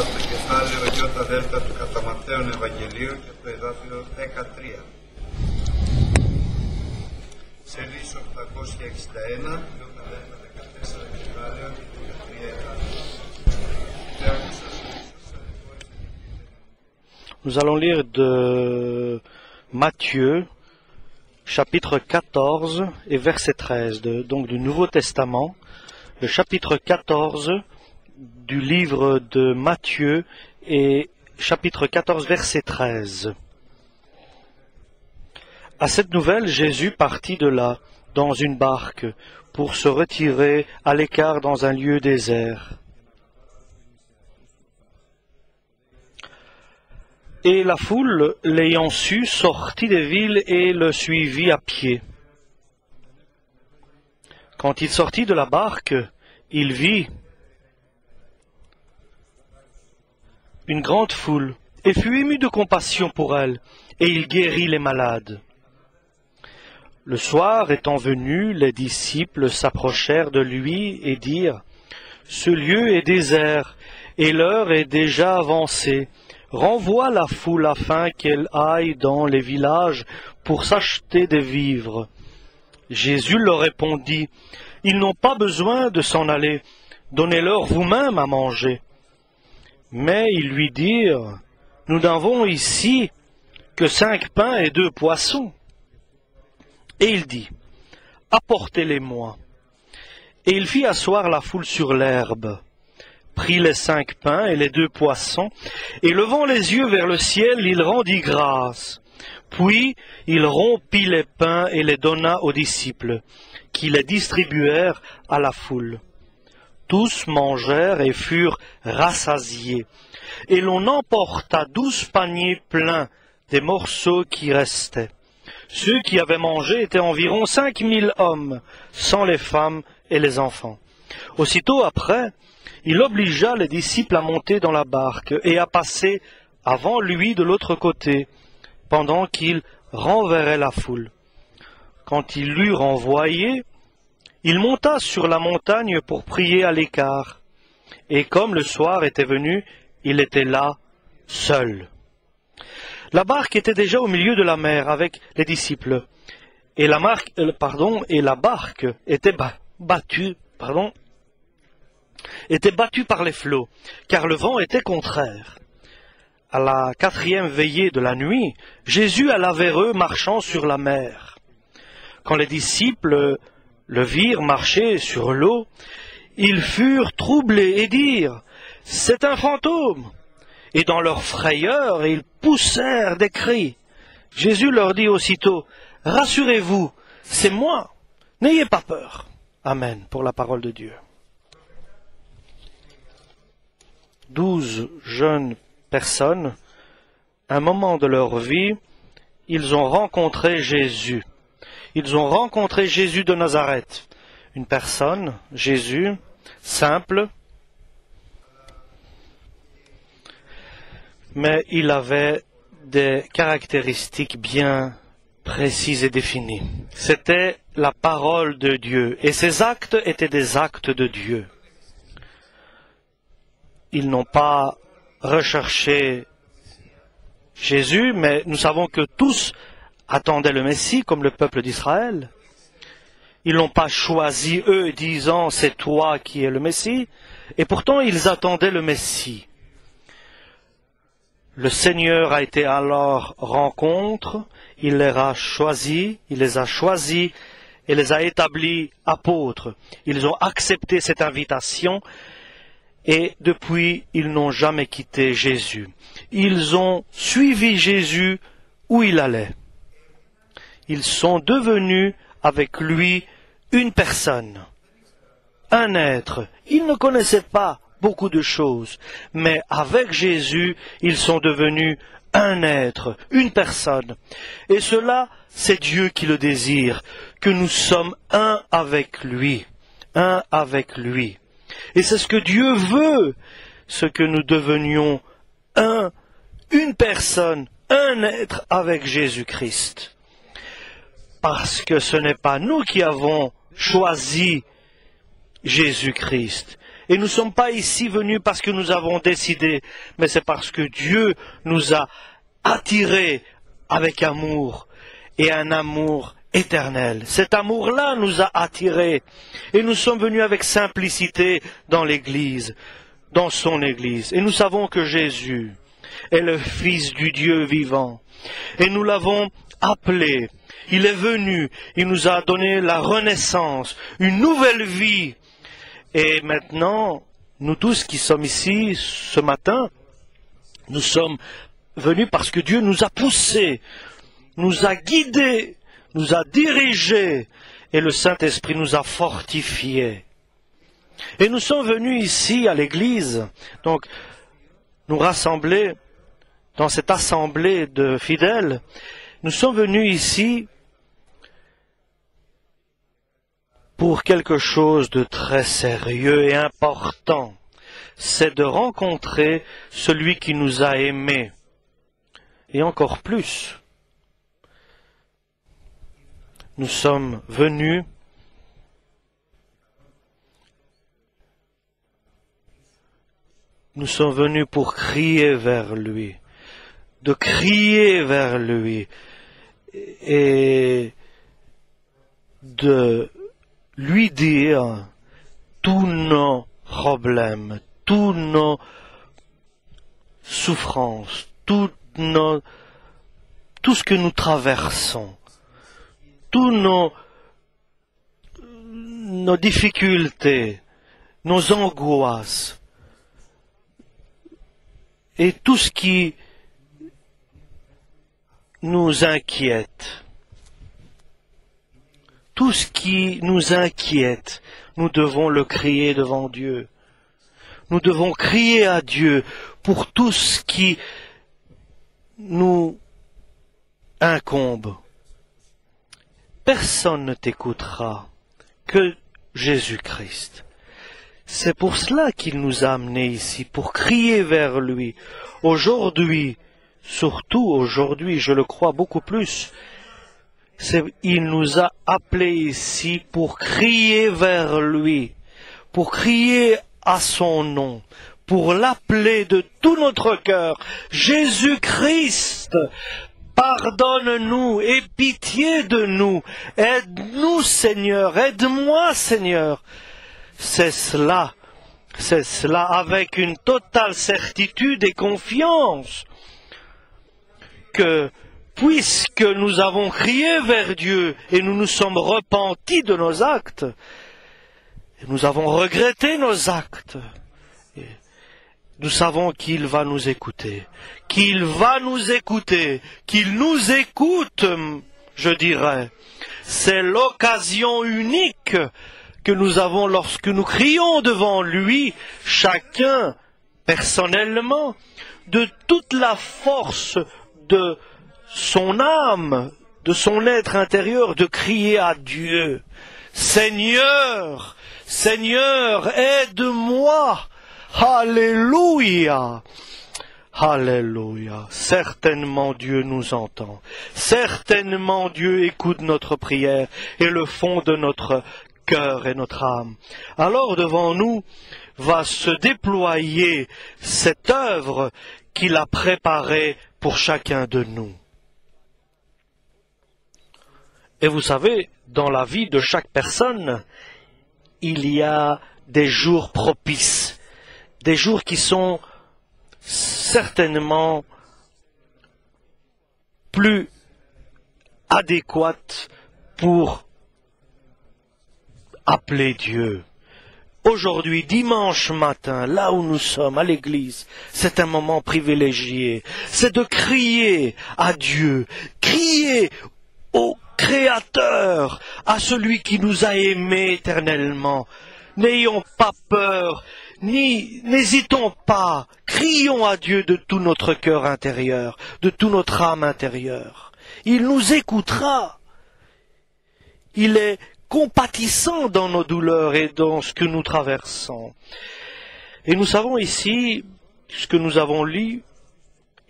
στο κεφάλαιο ΙΔ του κατά Ματθαίον Ευαγγελίου και το εδάφιο 13. Σελίδα 861, ΙΔ 14 κεφάλαιο και 13 εδάφιο. Nous allons lire de Matthieu, chapitre 14 et verset 13, donc du Nouveau Testament, le chapitre 14 du livre de Matthieu et chapitre 14, verset 13. À cette nouvelle, Jésus partit de là, dans une barque, pour se retirer à l'écart dans un lieu désert. Et la foule, l'ayant su, sortit des villes et le suivit à pied. Quand il sortit de la barque, il vit une grande foule et fut ému de compassion pour elle, et il guérit les malades. Le soir étant venu, les disciples s'approchèrent de lui et dirent : « Ce lieu est désert, et l'heure est déjà avancée. Renvoie la foule afin qu'elle aille dans les villages pour s'acheter des vivres. » Jésus leur répondit : « Ils n'ont pas besoin de s'en aller, donnez-leur vous-même à manger. » Mais ils lui dirent : « Nous n'avons ici que 5 pains et 2 poissons. » Et il dit : « Apportez-les-moi. » Et il fit asseoir la foule sur l'herbe, prit les 5 pains et les 2 poissons, et levant les yeux vers le ciel, il rendit grâce. Puis il rompit les pains et les donna aux disciples, qui les distribuèrent à la foule. Tous mangèrent et furent rassasiés, et l'on emporta 12 paniers pleins des morceaux qui restaient. Ceux qui avaient mangé étaient environ 5000 hommes, sans les femmes et les enfants. Aussitôt après, il obligea les disciples à monter dans la barque et à passer avant lui de l'autre côté, pendant qu'il renverrait la foule. Quand il l'eut renvoyé, il monta sur la montagne pour prier à l'écart. Et comme le soir était venu, il était là, seul. La barque était déjà au milieu de la mer avec les disciples, et la barque était battue par les flots, car le vent était contraire. À la 4e veillée de la nuit, Jésus alla vers eux marchant sur la mer. Quand les disciples le virent marcher sur l'eau, ils furent troublés et dirent : « C'est un fantôme !» Et dans leur frayeur, ils poussèrent des cris. Jésus leur dit aussitôt : « Rassurez-vous, c'est moi, n'ayez pas peur. » Amen, pour la parole de Dieu. 12 jeunes personnes, à un moment de leur vie, ils ont rencontré Jésus. Ils ont rencontré Jésus de Nazareth, une personne, Jésus, simple, mais il avait des caractéristiques bien précises et définies. C'était la parole de Dieu, et ses actes étaient des actes de Dieu. Ils n'ont pas recherché Jésus, mais nous savons que tous attendaient le Messie, comme le peuple d'Israël. Ils n'ont pas choisi, eux, disant « c'est toi qui es le Messie », et pourtant ils attendaient le Messie. Le Seigneur a été à leur rencontre, il les a choisis et les a établis apôtres. Ils ont accepté cette invitation et depuis, ils n'ont jamais quitté Jésus. Ils ont suivi Jésus où il allait. Ils sont devenus avec lui une personne, un être. Ils ne connaissaient pas beaucoup de choses, mais avec Jésus, ils sont devenus un être, une personne. Et cela, c'est Dieu qui le désire, que nous sommes un avec lui, un avec lui. Et c'est ce que Dieu veut, ce que nous devenions un, une personne, un être avec Jésus-Christ. Parce que ce n'est pas nous qui avons choisi Jésus-Christ. Et nous ne sommes pas ici venus parce que nous avons décidé, mais c'est parce que Dieu nous a attirés avec amour, et un amour éternel. Cet amour-là nous a attirés, et nous sommes venus avec simplicité dans l'Église, dans son Église. Et nous savons que Jésus est le Fils du Dieu vivant, et nous l'avons appelé. Il est venu, il nous a donné la renaissance, une nouvelle vie. Et maintenant, nous tous qui sommes ici ce matin, nous sommes venus parce que Dieu nous a poussés, nous a guidés, nous a dirigés, et le Saint-Esprit nous a fortifiés. Et nous sommes venus ici à l'Église, donc nous rassembler dans cette assemblée de fidèles. Nous sommes venus ici pour quelque chose de très sérieux et important. C'est de rencontrer celui qui nous a aimés. Et encore plus, nous sommes venus pour crier vers lui, de crier vers lui et de lui dire tous nos problèmes, tous nos souffrances, tout ce que nous traversons, tous nos difficultés, nos angoisses et tout ce qui nous inquiète. Tout ce qui nous inquiète, nous devons le crier devant Dieu. Nous devons crier à Dieu pour tout ce qui nous incombe. Personne ne t'écoutera que Jésus-Christ. C'est pour cela qu'il nous a amenés ici, pour crier vers lui. Aujourd'hui, surtout aujourd'hui, je le crois beaucoup plus, il nous a appelés ici pour crier vers lui, pour crier à son nom, pour l'appeler de tout notre cœur. Jésus-Christ, pardonne-nous, aie pitié de nous, aide-nous Seigneur, aide-moi Seigneur. C'est cela avec une totale certitude et confiance que puisque nous avons crié vers Dieu et nous nous sommes repentis de nos actes, et nous avons regretté nos actes, et nous savons qu'il va nous écouter, qu'il nous écoute, je dirais. C'est l'occasion unique que nous avons lorsque nous crions devant lui, chacun personnellement, de toute la force de son âme, de son être intérieur, de crier à Dieu. Seigneur, Seigneur, aide-moi. Alléluia. Alléluia. Certainement Dieu nous entend. Certainement Dieu écoute notre prière et le fond de notre cœur et notre âme. Alors devant nous va se déployer cette œuvre qu'il a préparée pour chacun de nous. Et vous savez, dans la vie de chaque personne, il y a des jours propices, des jours qui sont certainement plus adéquats pour appeler Dieu. Aujourd'hui, dimanche matin, là où nous sommes, à l'église, c'est un moment privilégié. C'est de crier à Dieu, crier au Créateur, à celui qui nous a aimés éternellement. N'ayons pas peur, n'hésitons pas, crions à Dieu de tout notre cœur intérieur, de toute notre âme intérieure. Il nous écoutera. Il est compatissant dans nos douleurs et dans ce que nous traversons. Et nous savons ici, ce que nous avons lu,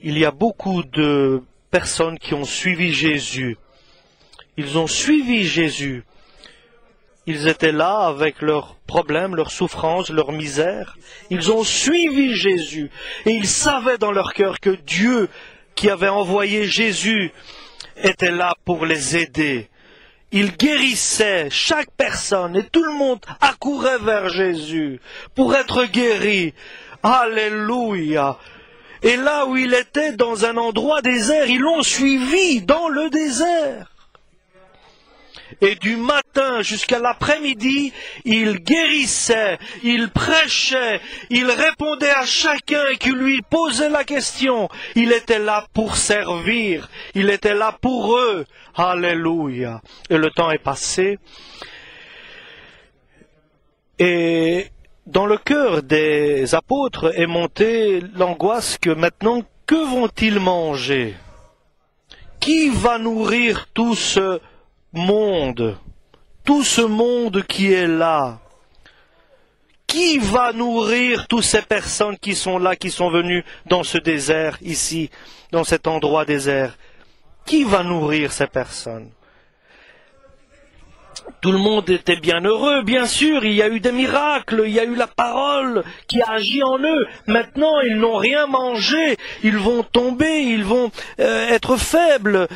il y a beaucoup de personnes qui ont suivi Jésus. Ils ont suivi Jésus. Ils étaient là avec leurs problèmes, leurs souffrances, leur misère. Ils ont suivi Jésus et ils savaient dans leur cœur que Dieu qui avait envoyé Jésus était là pour les aider. Il guérissait chaque personne et tout le monde accourait vers Jésus pour être guéri. Alléluia! Et là où il était, dans un endroit désert, ils l'ont suivi dans le désert. Et du matin jusqu'à l'après-midi, il guérissait, il prêchait, il répondait à chacun qui lui posait la question. Il était là pour servir, il était là pour eux. Alléluia. Et le temps est passé. Et dans le cœur des apôtres est montée l'angoisse que maintenant, que vont-ils manger? Qui va nourrir tout ce monde qui est là? Qui va nourrir toutes ces personnes qui sont là, qui sont venues dans ce désert, ici, dans cet endroit désert? Qui va nourrir ces personnes? Tout le monde était bien heureux, bien sûr, il y a eu des miracles, il y a eu la parole qui a agi en eux. Maintenant, ils n'ont rien mangé, ils vont tomber, ils vont être faibles.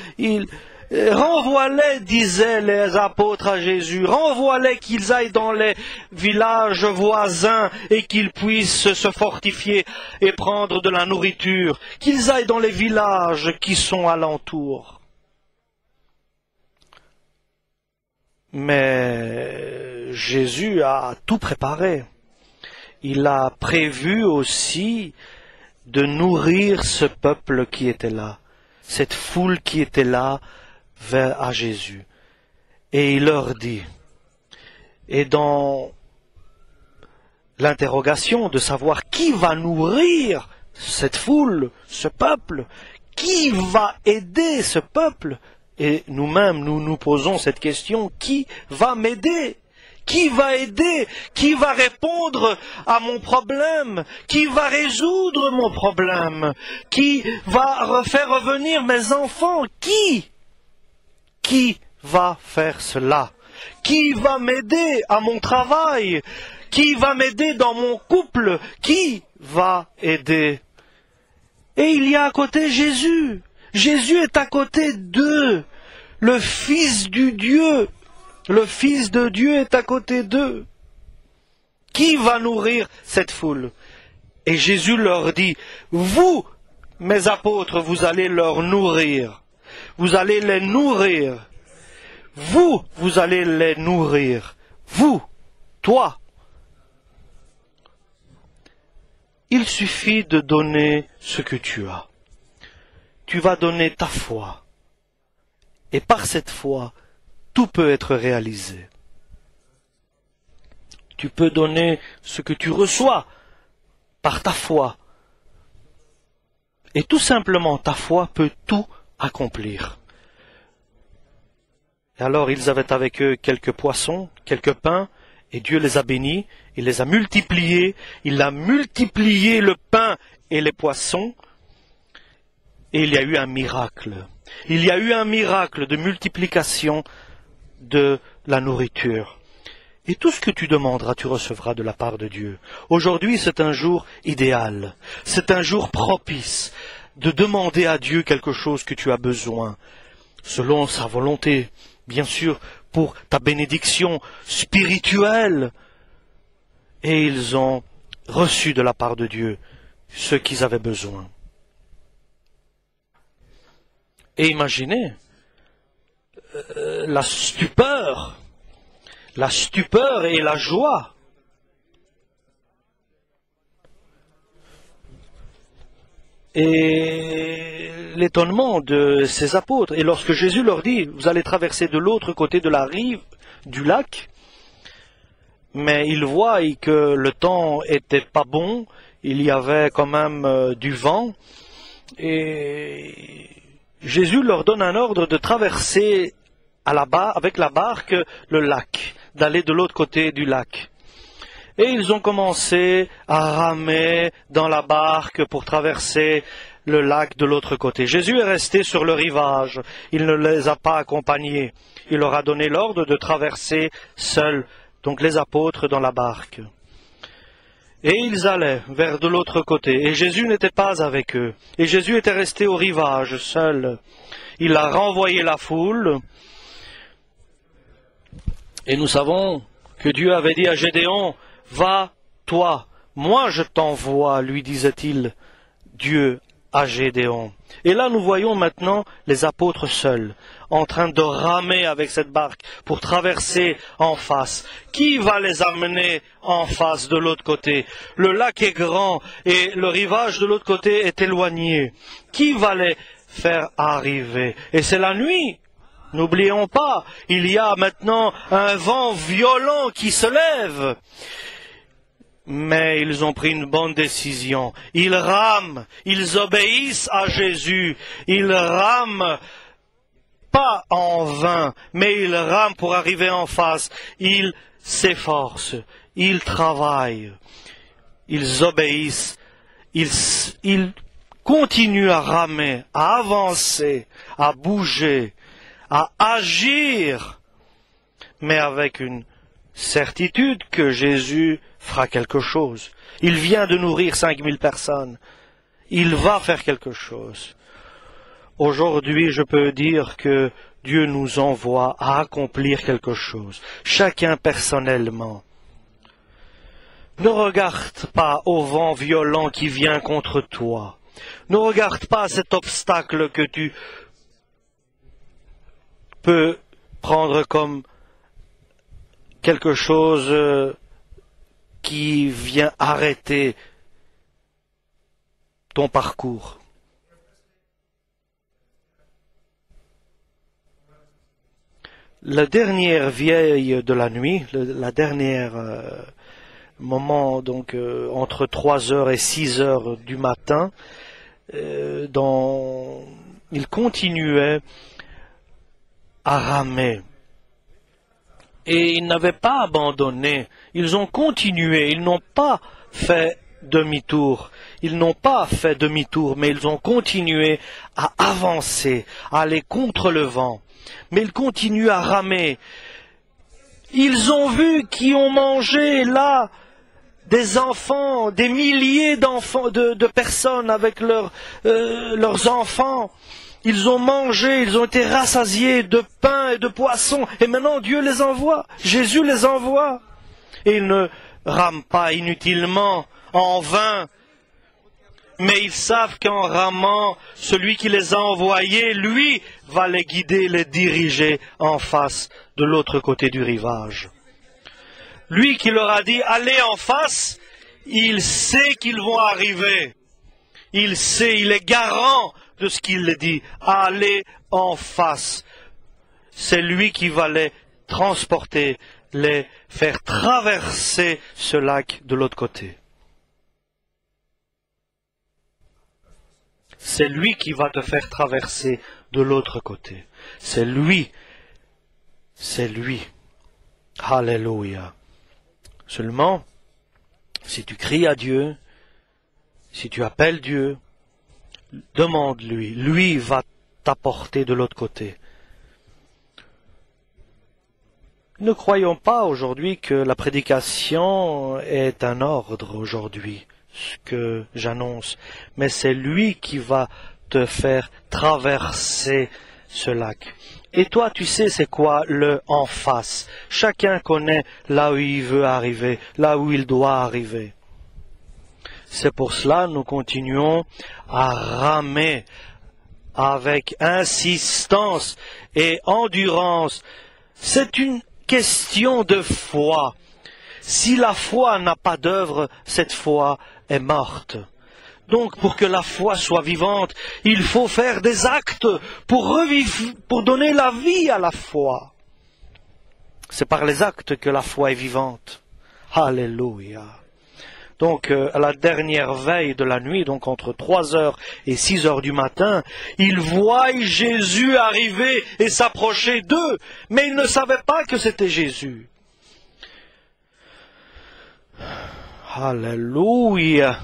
Renvoie-les, disaient les apôtres à Jésus, renvoie-les qu'ils aillent dans les villages voisins et qu'ils puissent se fortifier et prendre de la nourriture, qu'ils aillent dans les villages qui sont alentours. Mais Jésus a tout préparé. Il a prévu aussi de nourrir ce peuple qui était là, cette foule qui était là à Jésus. Et il leur dit, et dans l'interrogation de savoir qui va nourrir cette foule, ce peuple, qui va aider ce peuple, et nous-mêmes, nous nous posons cette question, qui va m'aider? Qui va aider? Qui va répondre à mon problème? Qui va résoudre mon problème? Qui va faire revenir mes enfants? Qui va faire cela? Qui va m'aider à mon travail? Qui va m'aider dans mon couple? Qui va aider? Et il y a à côté Jésus. Jésus est à côté d'eux. Le Fils du Dieu, le Fils de Dieu est à côté d'eux. Qui va nourrir cette foule? Et Jésus leur dit, vous, mes apôtres, vous allez leur nourrir. Vous allez les nourrir. Vous allez les nourrir. Vous, toi. Il suffit de donner ce que tu as. Tu vas donner ta foi. Et par cette foi, tout peut être réalisé. Tu peux donner ce que tu reçois par ta foi. Et tout simplement, ta foi peut tout accomplir. Et alors, ils avaient avec eux quelques poissons, quelques pains, et Dieu les a bénis, il les a multipliés, il a multiplié le pain et les poissons, et il y a eu un miracle. Il y a eu un miracle de multiplication de la nourriture. Et tout ce que tu demanderas, tu recevras de la part de Dieu. Aujourd'hui, c'est un jour idéal. C'est un jour propice de demander à Dieu quelque chose que tu as besoin, selon sa volonté, bien sûr, pour ta bénédiction spirituelle. Et ils ont reçu de la part de Dieu ce qu'ils avaient besoin. Et imaginez la stupeur et la joie. Et l'étonnement de ces apôtres. Et lorsque Jésus leur dit, vous allez traverser de l'autre côté de la rive du lac, mais ils voient que le temps était pas bon, il y avait quand même du vent, et Jésus leur donne un ordre de traverser avec la barque le lac, d'aller de l'autre côté du lac. Et ils ont commencé à ramer dans la barque pour traverser le lac de l'autre côté. Jésus est resté sur le rivage. Il ne les a pas accompagnés. Il leur a donné l'ordre de traverser seuls, donc les apôtres dans la barque. Et ils allaient vers de l'autre côté. Et Jésus n'était pas avec eux. Et Jésus était resté au rivage, seul. Il a renvoyé la foule. Et nous savons que Dieu avait dit à Gédéon, « Va, toi, moi je t'envoie, lui disait-il, Dieu à Gédéon. » Et là nous voyons maintenant les apôtres seuls, en train de ramer avec cette barque pour traverser en face. Qui va les amener en face de l'autre côté? Le lac est grand et le rivage de l'autre côté est éloigné. Qui va les faire arriver? Et c'est la nuit. N'oublions pas, il y a maintenant un vent violent qui se lève. Mais ils ont pris une bonne décision. Ils rament, ils obéissent à Jésus. Ils rament pas en vain, mais ils rament pour arriver en face. Ils s'efforcent, ils travaillent, ils obéissent, ils continuent à ramer, à avancer, à bouger, à agir, mais avec une certitude que Jésus fera quelque chose. Il vient de nourrir 5000 personnes. Il va faire quelque chose. Aujourd'hui, je peux dire que Dieu nous envoie à accomplir quelque chose, chacun personnellement. Ne regarde pas au vent violent qui vient contre toi. Ne regarde pas cet obstacle que tu peut prendre comme quelque chose qui vient arrêter ton parcours. La dernière vieille de la nuit, la dernière moment donc entre 3 heures et 6 heures du matin, il continuait à ramer. Et ils n'avaient pas abandonné, ils ont continué, ils n'ont pas fait demi-tour. Ils n'ont pas fait demi-tour, mais ils ont continué à avancer, à aller contre le vent. Mais ils continuent à ramer. Ils ont vu qui ont mangé là des enfants, des milliers d'enfants, de personnes avec leurs enfants. Ils ont mangé, ils ont été rassasiés de pain et de poisson. Et maintenant, Dieu les envoie. Jésus les envoie. Et ils ne rament pas inutilement, en vain. Mais ils savent qu'en ramant, celui qui les a envoyés, lui, va les guider, les diriger en face de l'autre côté du rivage. Lui qui leur a dit, allez en face, il sait qu'ils vont arriver. Il sait, il est garant de ce qu'il dit. Allez en face. C'est lui qui va les transporter, les faire traverser ce lac de l'autre côté. C'est lui qui va te faire traverser de l'autre côté. C'est lui. C'est lui. Alléluia. Seulement, si tu cries à Dieu, si tu appelles Dieu, demande-lui. Lui va t'apporter de l'autre côté. Ne croyons pas aujourd'hui que la prédication est un ordre aujourd'hui, ce que j'annonce, mais c'est lui qui va te faire traverser ce lac. Et toi, tu sais c'est quoi le en face. Chacun connaît là où il veut arriver, là où il doit arriver. C'est pour cela que nous continuons à ramer avec insistance et endurance. C'est une question de foi. Si la foi n'a pas d'œuvre, cette foi est morte. Donc, pour que la foi soit vivante, il faut faire des actes pour donner la vie à la foi. C'est par les actes que la foi est vivante. Alléluia. Donc, à la dernière veille de la nuit, donc entre 3 heures et 6 heures du matin, ils voient Jésus arriver et s'approcher d'eux, mais ils ne savaient pas que c'était Jésus. Alléluia.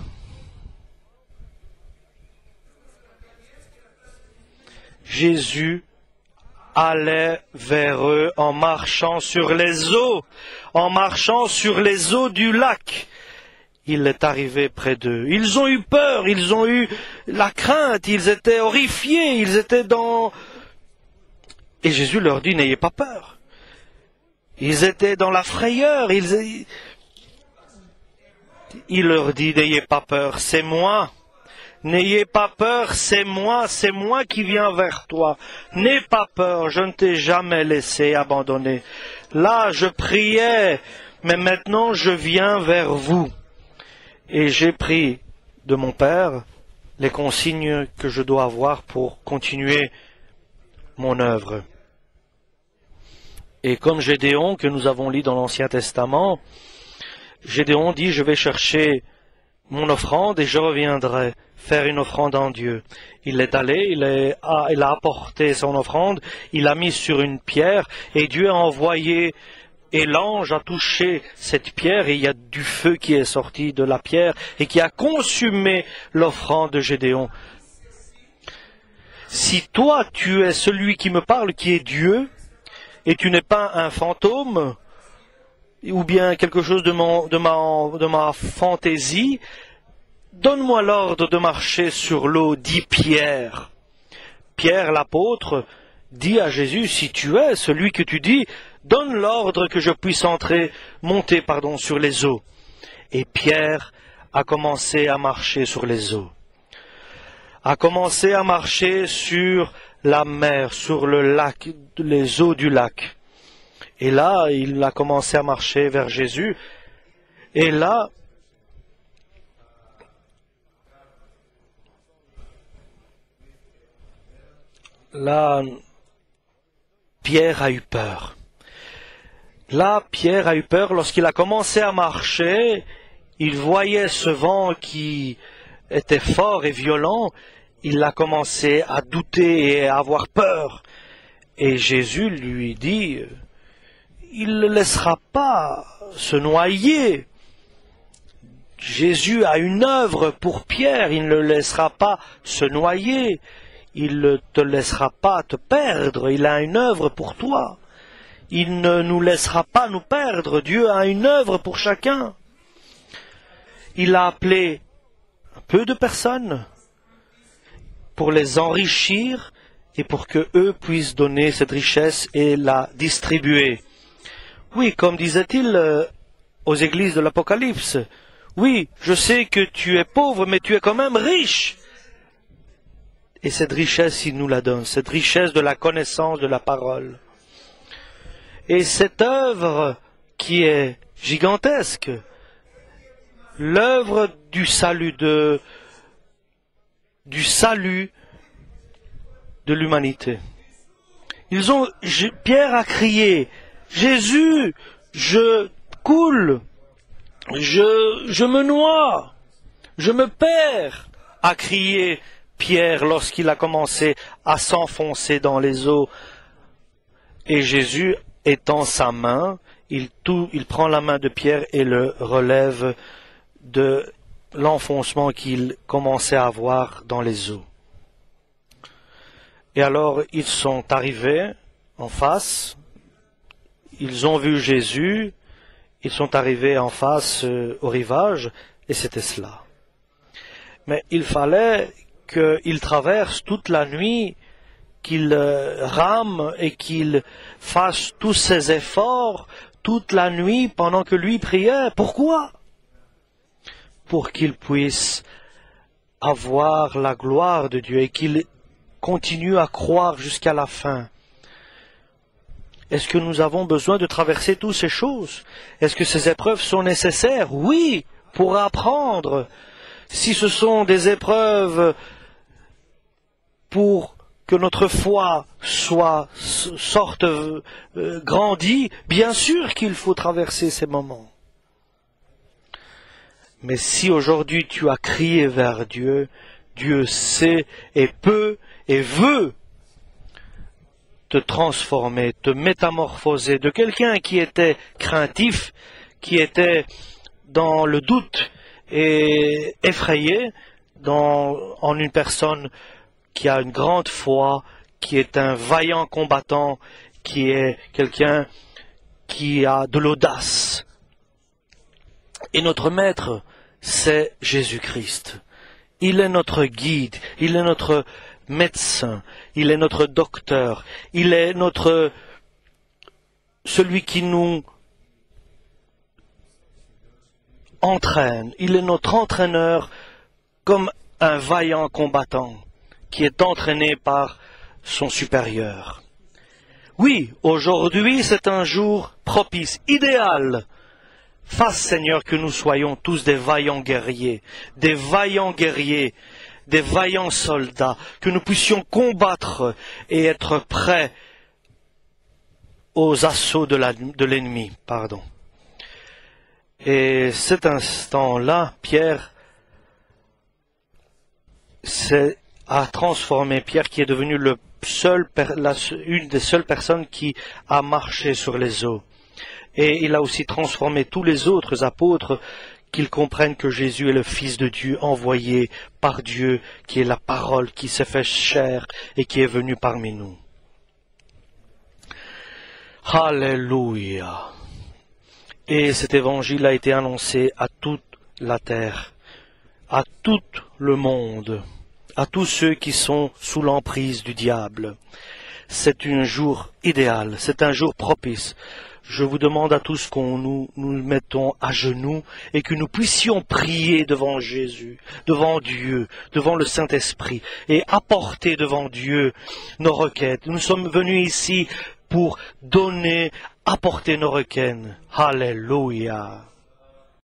Jésus allait vers eux en marchant sur les eaux, du lac. Il est arrivé près d'eux. Ils ont eu peur, ils ont eu la crainte, ils étaient horrifiés, ils étaient dans... Et Jésus leur dit, n'ayez pas peur. Ils étaient dans la frayeur, il leur dit, n'ayez pas peur, c'est moi. N'ayez pas peur, c'est moi qui viens vers toi. N'aie pas peur, je ne t'ai jamais laissé abandonner. Là, je priais, mais maintenant je viens vers vous. Et j'ai pris de mon Père les consignes que je dois avoir pour continuer mon œuvre. Et comme Gédéon, que nous avons lu dans l'Ancien Testament, Gédéon dit, je vais chercher mon offrande et je reviendrai faire une offrande en Dieu. Il est allé, il a apporté son offrande, il l'a mis sur une pierre et Dieu a envoyé et l'ange a touché cette pierre et il y a du feu qui est sorti de la pierre et qui a consumé l'offrande de Gédéon. Si toi tu es celui qui me parle, qui est Dieu, et tu n'es pas un fantôme, ou bien quelque chose de ma fantaisie, donne-moi l'ordre de marcher sur l'eau, dit Pierre. Pierre l'apôtre dit à Jésus, si tu es celui que tu dis, donne l'ordre que je puisse monter sur les eaux. Et Pierre a commencé à marcher sur les eaux, a commencé à marcher sur la mer, sur le lac, les eaux du lac. Et là, il a commencé à marcher vers Jésus. Et là, Pierre a eu peur. Là, Pierre a eu peur lorsqu'il a commencé à marcher. Il voyait ce vent qui était fort et violent. Il a commencé à douter et à avoir peur. Et Jésus lui dit, il ne le laissera pas se noyer. Jésus a une œuvre pour Pierre, il ne le laissera pas se noyer. Il ne te laissera pas te perdre, il a une œuvre pour toi. Il ne nous laissera pas nous perdre, Dieu a une œuvre pour chacun. Il a appelé un peu de personnes pour les enrichir et pour que eux puissent donner cette richesse et la distribuer. Oui, comme disait-il aux églises de l'Apocalypse, oui, je sais que tu es pauvre, mais tu es quand même riche. Et cette richesse, il nous la donne, cette richesse de la connaissance de la parole. Et cette œuvre qui est gigantesque, l'œuvre du salut de l'humanité. Pierre a crié, Jésus, je coule, je me noie, je me perds, a crié Pierre lorsqu'il a commencé à s'enfoncer dans les eaux. Et Jésus, étend sa main, il prend la main de Pierre et le relève de l'enfoncement qu'il commençait à avoir dans les eaux. Et alors ils sont arrivés en face, ils ont vu Jésus, ils sont arrivés en face au rivage, et c'était cela. Mais il fallait qu'il traverse toute la nuit, qu'il rame et qu'il fasse tous ses efforts toute la nuit pendant que lui priait. Pourquoi? Pour qu'il puisse avoir la gloire de Dieu et qu'il continue à croire jusqu'à la fin. Est-ce que nous avons besoin de traverser toutes ces choses? Est-ce que ces épreuves sont nécessaires? Oui, pour apprendre. Si ce sont des épreuves pour que notre foi sorte grandie, bien sûr qu'il faut traverser ces moments. Mais si aujourd'hui tu as crié vers Dieu, Dieu sait et peut et veut te transformer, te métamorphoser de quelqu'un qui était craintif, qui était dans le doute et effrayé en une personne qui a une grande foi, qui est un vaillant combattant, qui est quelqu'un qui a de l'audace. Et notre maître, c'est Jésus-Christ. Il est notre guide, il est notre médecin, il est notre docteur, il est celui qui nous entraîne, il est notre entraîneur comme un vaillant combattant qui est entraîné par son supérieur. Oui, aujourd'hui c'est un jour propice, idéal. Fasse, Seigneur, que nous soyons tous des vaillants guerriers, des vaillants soldats, que nous puissions combattre et être prêts aux assauts de l'ennemi. Et cet instant-là, Pierre a transformé, Pierre qui est devenu une des seules personnes qui a marché sur les eaux. Et il a aussi transformé tous les autres apôtres qu'ils comprennent que Jésus est le Fils de Dieu envoyé par Dieu, qui est la parole qui s'est fait chair et qui est venu parmi nous. Alléluia. Et cet évangile a été annoncé à toute la terre, à tout le monde, à tous ceux qui sont sous l'emprise du diable. C'est un jour idéal, c'est un jour propice. Je vous demande à tous qu'on nous mettons à genoux et que nous puissions prier devant Jésus, devant Dieu, devant le Saint-Esprit et apporter devant Dieu nos requêtes. Nous sommes venus ici pour apporter nos requêtes. Alléluia.